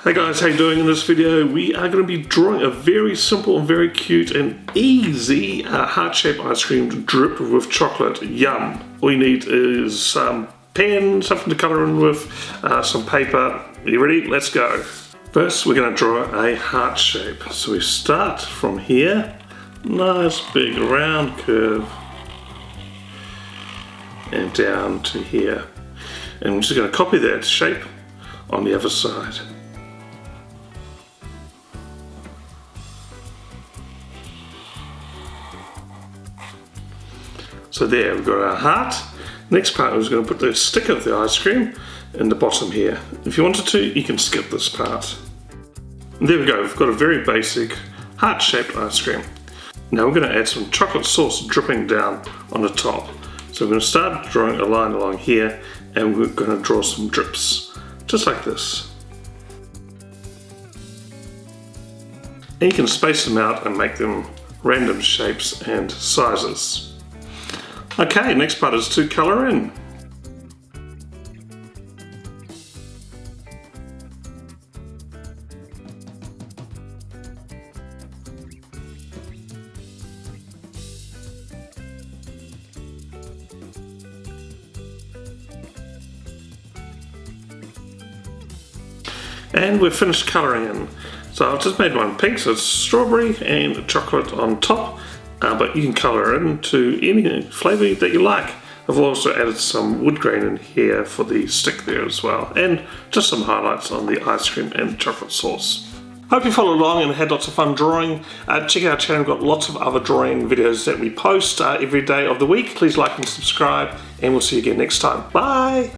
Hey guys, how you doing? In this video we are going to be drawing a very simple and very cute and easy heart-shaped ice cream dripped with chocolate. Yum! All you need is some pen, something to colour in with, some paper. Are you ready? Let's go! First we're going to draw a heart shape. So we start from here, nice big round curve, and down to here. And we're just going to copy that shape on the other side. So there, we've got our heart. Next part, we're going to put the stick of the ice cream in the bottom here. If you wanted to, you can skip this part. And there we go, we've got a very basic heart-shaped ice cream. Now we're going to add some chocolate sauce dripping down on the top. So we're going to start drawing a line along here, and we're going to draw some drips, just like this. And you can space them out and make them random shapes and sizes. Okay, next part is to colour in. And we've finished colouring in. So I've just made one pink, so it's strawberry and chocolate on top. But you can colour into any flavour that you like. I've also added some wood grain in here for the stick there as well, and just some highlights on the ice cream and chocolate sauce. Hope you followed along and had lots of fun drawing. Check out our channel, we've got lots of other drawing videos that we post every day of the week. Please like and subscribe, and we'll see you again next time. Bye!